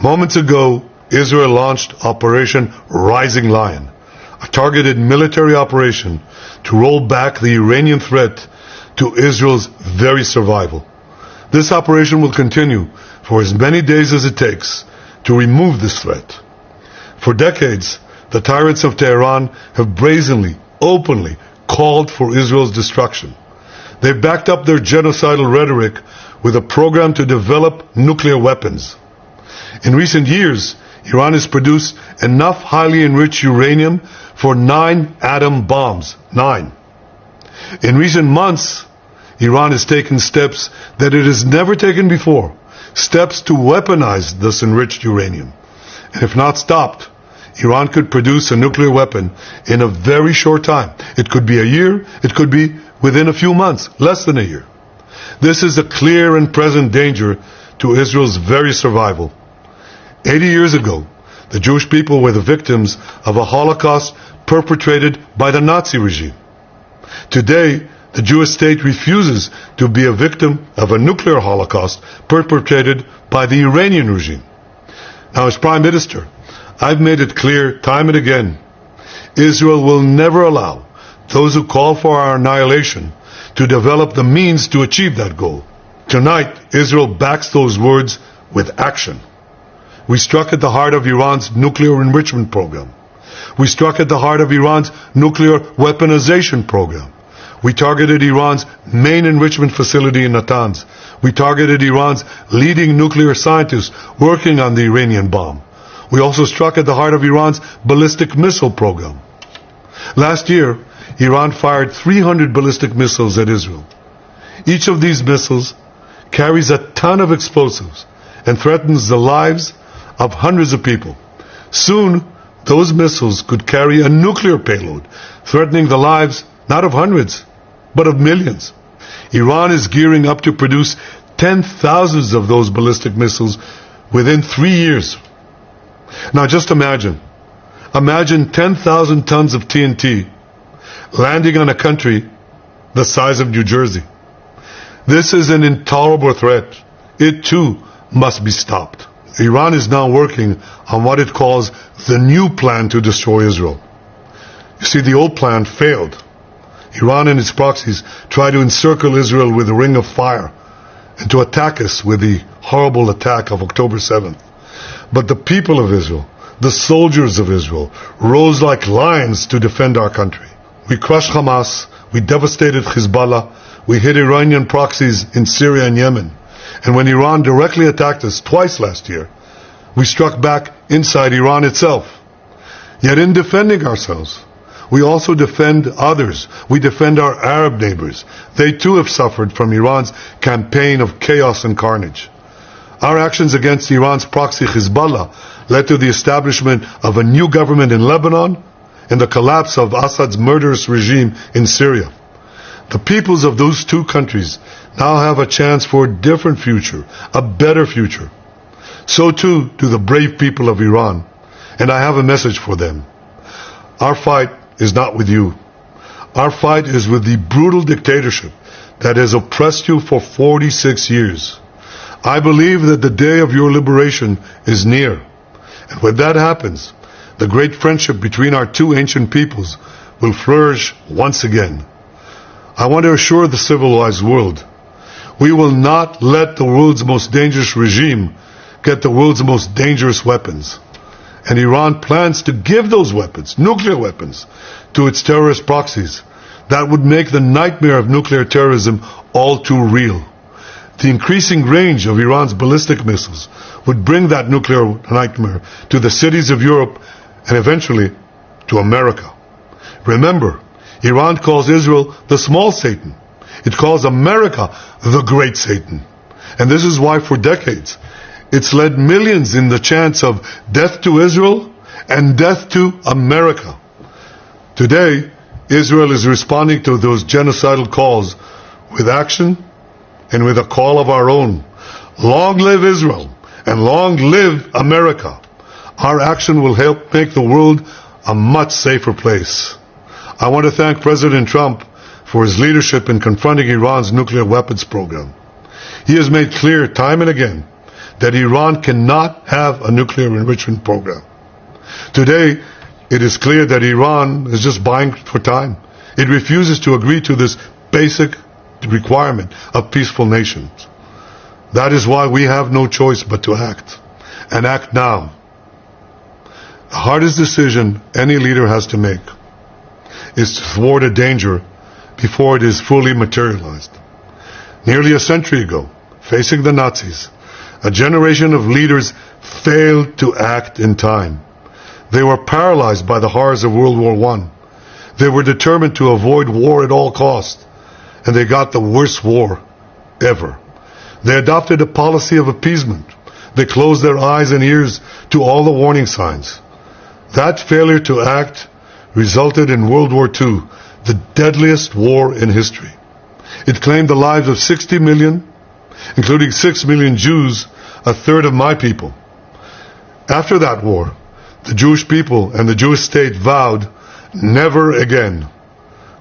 Moments ago, Israel launched Operation Rising Lion, a targeted military operation to roll back the Iranian threat to Israel's very survival. This operation will continue for as many days as it takes to remove this threat. For decades, the tyrants of Tehran have brazenly, openly called for Israel's destruction. They've backed up their genocidal rhetoric with a program to develop nuclear weapons. In recent years, Iran has produced enough highly enriched uranium for 9 atom bombs. 9. In recent months, Iran has taken steps that it has never taken before, steps to weaponize this enriched uranium. And if not stopped, Iran could produce a nuclear weapon in a very short time. It could be a year, it could be within a few months, less than a year. This is a clear and present danger to Israel's very survival. 80 years ago, the Jewish people were the victims of a Holocaust perpetrated by the Nazi regime. Today, the Jewish state refuses to be a victim of a nuclear Holocaust perpetrated by the Iranian regime. Now, as Prime Minister, I've made it clear time and again, Israel will never allow those who call for our annihilation to develop the means to achieve that goal. Tonight, Israel backs those words with action. We struck at the heart of Iran's nuclear enrichment program. We struck at the heart of Iran's nuclear weaponization program. We targeted Iran's main enrichment facility in Natanz. We targeted Iran's leading nuclear scientists working on the Iranian bomb. We also struck at the heart of Iran's ballistic missile program. Last year, Iran fired 300 ballistic missiles at Israel. Each of these missiles carries a ton of explosives and threatens the lives of hundreds of people. Soon, those missiles could carry a nuclear payload, threatening the lives not of hundreds, but of millions. Iran is gearing up to produce 10,000 of those ballistic missiles within 3 years. Now just imagine 10,000 tons of TNT landing on a country the size of New Jersey. This is an intolerable threat. It too must be stopped. Iran is now working on what it calls the new plan to destroy Israel. You see, the old plan failed. Iran and its proxies tried to encircle Israel with a ring of fire and to attack us with the horrible attack of October 7th. But the people of Israel, the soldiers of Israel, rose like lions to defend our country. We crushed Hamas, we devastated Hezbollah, we hit Iranian proxies in Syria and Yemen. And when Iran directly attacked us twice last year, we struck back inside Iran itself. Yet in defending ourselves, we also defend others. We defend our Arab neighbors. They too have suffered from Iran's campaign of chaos and carnage. Our actions against Iran's proxy Hezbollah led to the establishment of a new government in Lebanon and the collapse of Assad's murderous regime in Syria. The peoples of those two countries now have a chance for a different future, a better future. So too do the brave people of Iran, and I have a message for them. Our fight is not with you. Our fight is with the brutal dictatorship that has oppressed you for 46 years. I believe that the day of your liberation is near. And when that happens, the great friendship between our two ancient peoples will flourish once again. I want to assure the civilized world, we will not let the world's most dangerous regime get the world's most dangerous weapons. And Iran plans to give those weapons, nuclear weapons, to its terrorist proxies. That would make the nightmare of nuclear terrorism all too real. The increasing range of Iran's ballistic missiles would bring that nuclear nightmare to the cities of Europe and eventually to America. Remember, Iran calls Israel the small Satan. It calls America the great Satan. And this is why for decades it's led millions in the chants of death to Israel and death to America. Today, Israel is responding to those genocidal calls with action and with a call of our own. Long live Israel and long live America. Our action will help make the world a much safer place. I want to thank President Trump for his leadership in confronting Iran's nuclear weapons program. He has made clear time and again that Iran cannot have a nuclear enrichment program. Today, it is clear that Iran is just buying for time. It refuses to agree to this basic requirement of peaceful nations. That is why we have no choice but to act, and act now. The hardest decision any leader has to make is to thwart a danger before it is fully materialized. Nearly a century ago, facing the Nazis, a generation of leaders failed to act in time. They were paralyzed by the horrors of World War I. They were determined to avoid war at all costs, and they got the worst war ever. They adopted a policy of appeasement. They closed their eyes and ears to all the warning signs. That failure to act resulted in World War II, the deadliest war in history. It claimed the lives of 60 million, including 6 million Jews, a third of my people. After that war, the Jewish people and the Jewish state vowed, never again.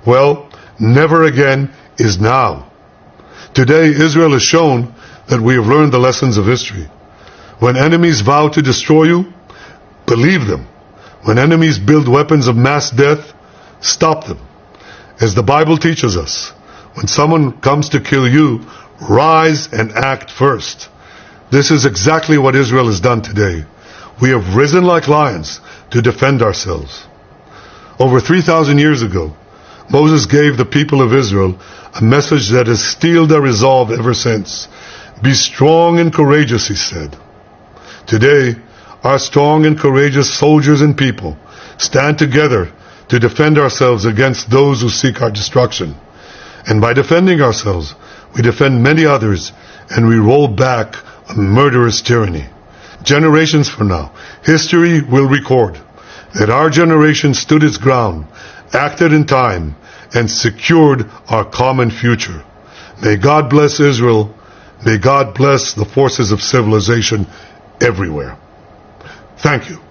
Well, never again is now. Today, Israel has shown that we have learned the lessons of history. When enemies vow to destroy you, believe them. When enemies build weapons of mass death, stop them. As the Bible teaches us, when someone comes to kill you, rise and act first. This is exactly what Israel has done today. We have risen like lions to defend ourselves. Over 3,000 years ago, Moses gave the people of Israel a message that has steeled their resolve ever since. Be strong and courageous, he said. Today, our strong and courageous soldiers and people stand together to defend ourselves against those who seek our destruction. And by defending ourselves, we defend many others, and we roll back a murderous tyranny. Generations from now, history will record that our generation stood its ground, acted in time, and secured our common future. May God bless Israel. May God bless the forces of civilization everywhere. Thank you.